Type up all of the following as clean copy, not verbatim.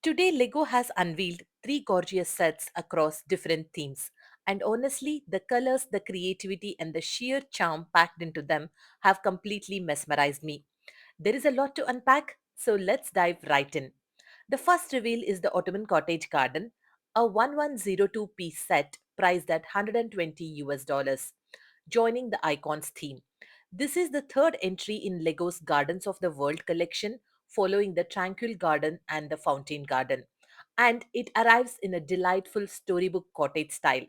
Today, Lego has unveiled three gorgeous sets across different themes. And honestly, the colors, the creativity, and the sheer charm packed into them have completely mesmerized me. There is a lot to unpack, so let's dive right in. The first reveal is the Ottoman Cottage Garden, a 1102-piece set priced at 120 US dollars, joining the Icons theme. This is the third entry in Lego's Gardens of the World collection, following the Tranquil Garden and the Fountain Garden. And it arrives in a delightful storybook cottage style.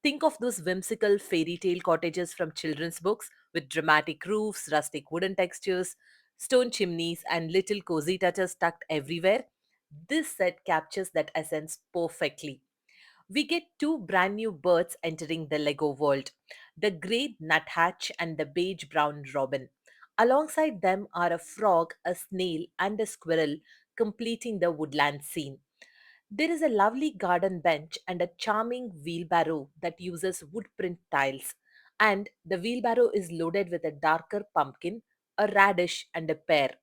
Think of those whimsical fairy tale cottages from children's books with dramatic roofs, rustic wooden textures, stone chimneys, and little cozy touches tucked everywhere. This set captures that essence perfectly. We get two brand new birds entering the Lego world, the grey nuthatch and the beige brown robin. Alongside them are a frog, a snail, and a squirrel completing the woodland scene. There is a lovely garden bench and a charming wheelbarrow that uses wood print tiles. And the wheelbarrow is loaded with a darker pumpkin, a radish, and a pear.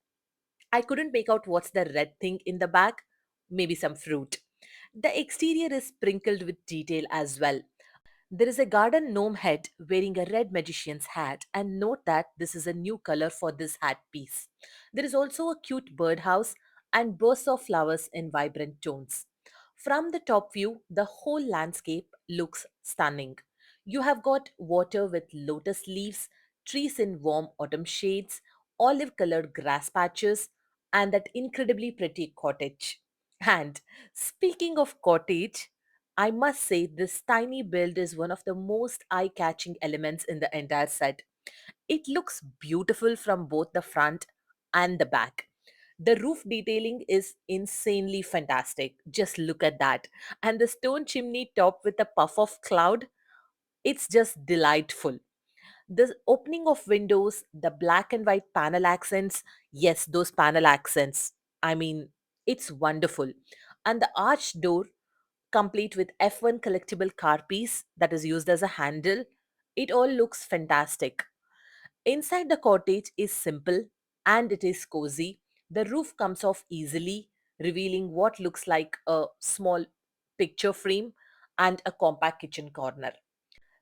I couldn't make out what's the red thing in the back. Maybe some fruit. The exterior is sprinkled with detail as well. There is a garden gnome head wearing a red magician's hat, and note that this is a new color for this hat piece. There is also a cute birdhouse and bursts of flowers in vibrant tones. From the top view, the whole landscape looks stunning. You have got water with lotus leaves, trees in warm autumn shades, olive colored grass patches, and that incredibly pretty cottage. And speaking of cottage, I must say this tiny build is one of the most eye catching elements in the entire set. It looks beautiful from both the front and the back. The roof detailing is insanely fantastic. Just look at that. And the stone chimney top with a puff of cloud, it's just delightful. The opening of windows, the black and white panel accents, yes, those panel accents. I mean, it's wonderful. And the arched door, complete with F1 collectible car piece that is used as a handle, it all looks fantastic. Inside the cottage is simple and it is cozy. The roof comes off easily, revealing what looks like a small picture frame and a compact kitchen corner.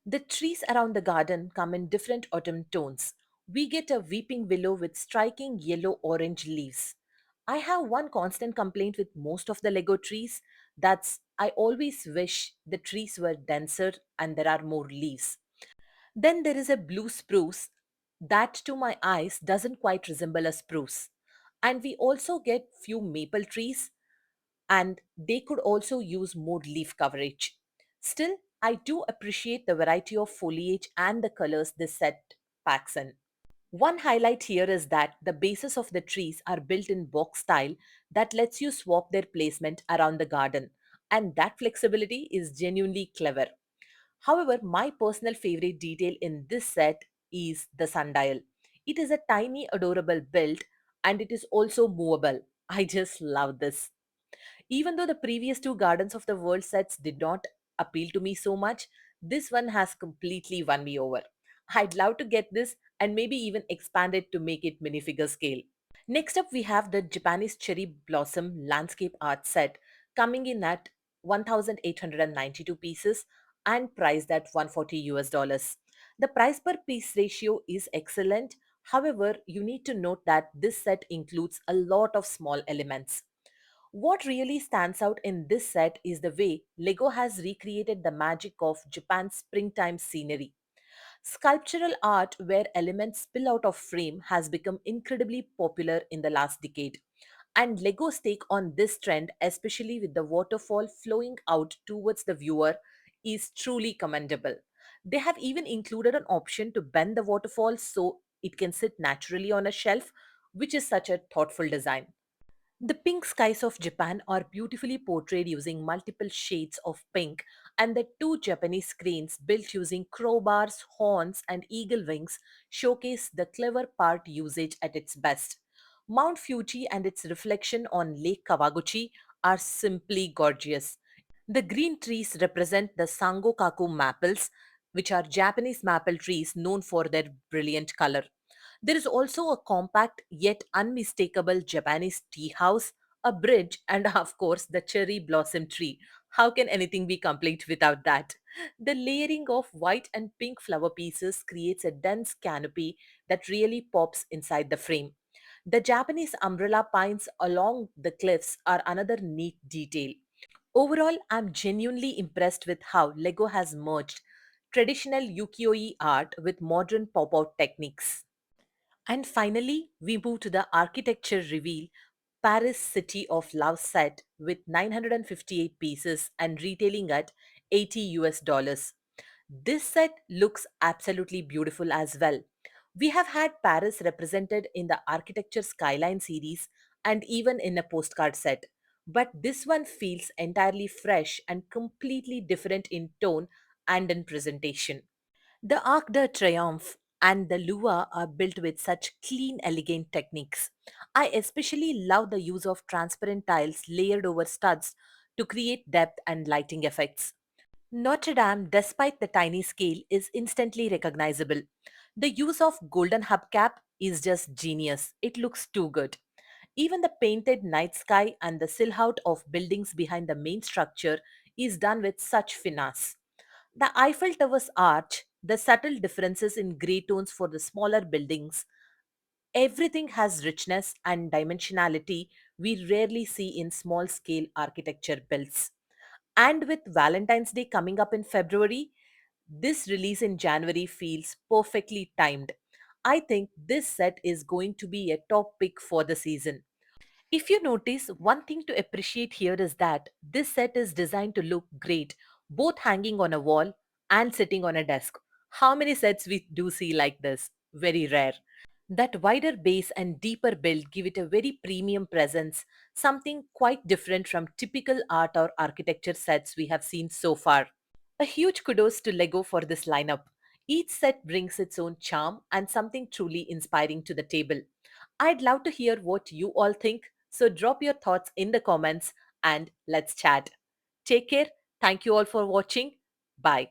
The trees around the garden come in different autumn tones. We get a weeping willow with striking yellow orange leaves. I have one constant complaint with most of the Lego trees, that's I always wish the trees were denser and there are more leaves. Then there is a blue spruce that to my eyes doesn't quite resemble a spruce. And we also get few maple trees and they could also use more leaf coverage. Still, I do appreciate the variety of foliage and the colors this set packs in. One highlight here is that the bases of the trees are built in box style that lets you swap their placement around the garden, and that flexibility is genuinely clever. However, my personal favorite detail in this set is the sundial. It is a tiny, adorable build and it is also movable. I just love this. Even though the previous two Gardens of the World sets did not appeal to me so much, this one has completely won me over. I'd love to get this and maybe even expand it to make it minifigure scale. Next up, we have the Japanese Cherry Blossom Landscape Art Set coming in at 1,892 pieces and priced at 140 US dollars. The price per piece ratio is excellent. However, you need to note that this set includes a lot of small elements. What really stands out in this set is the way Lego has recreated the magic of Japan's springtime scenery. Sculptural art where elements spill out of frame has become incredibly popular in the last decade. And Lego's take on this trend, especially with the waterfall flowing out towards the viewer, is truly commendable. They have even included an option to bend the waterfall so it can sit naturally on a shelf, which is such a thoughtful design. The pink skies of Japan are beautifully portrayed using multiple shades of pink, and the two Japanese cranes built using crowbars, horns, and eagle wings showcase the clever part usage at its best. Mount Fuji and its reflection on Lake Kawaguchi are simply gorgeous. The green trees represent the Sangokaku maples, which are Japanese maple trees known for their brilliant color. There is also a compact yet unmistakable Japanese tea house, a bridge, and of course, the cherry blossom tree. How can anything be complete without that? The layering of white and pink flower pieces creates a dense canopy that really pops inside the frame. The Japanese umbrella pines along the cliffs are another neat detail. Overall, I'm genuinely impressed with how LEGO has merged traditional ukiyo-e art with modern pop-out techniques. And finally, we move to the architecture reveal Paris City of Love set with 958 pieces and retailing at 80 US dollars. This set looks absolutely beautiful as well. We have had Paris represented in the Architecture Skyline series and even in a postcard set. But this one feels entirely fresh and completely different in tone and in presentation. The Arc de Triomphe and the Lua are built with such clean, elegant techniques. I especially love the use of transparent tiles layered over studs to create depth and lighting effects. Notre Dame, despite the tiny scale, is instantly recognizable. The use of golden hubcap is just genius. It looks too good. Even the painted night sky and the silhouette of buildings behind the main structure is done with such finesse. The Eiffel Tower's arch, the subtle differences in grey tones for the smaller buildings, everything has richness and dimensionality we rarely see in small scale architecture builds. And with Valentine's Day coming up in February, this release in January feels perfectly timed. I think this set is going to be a top pick for the season. If you notice, one thing to appreciate here is that this set is designed to look great, both hanging on a wall and sitting on a desk. How many sets we do see like this? Very rare. That wider base and deeper build give it a very premium presence, something quite different from typical art or architecture sets we have seen so far. A huge kudos to LEGO for this lineup. Each set brings its own charm and something truly inspiring to the table. I'd love to hear what you all think, so drop your thoughts in the comments and let's chat. Take care. Thank you all for watching. Bye.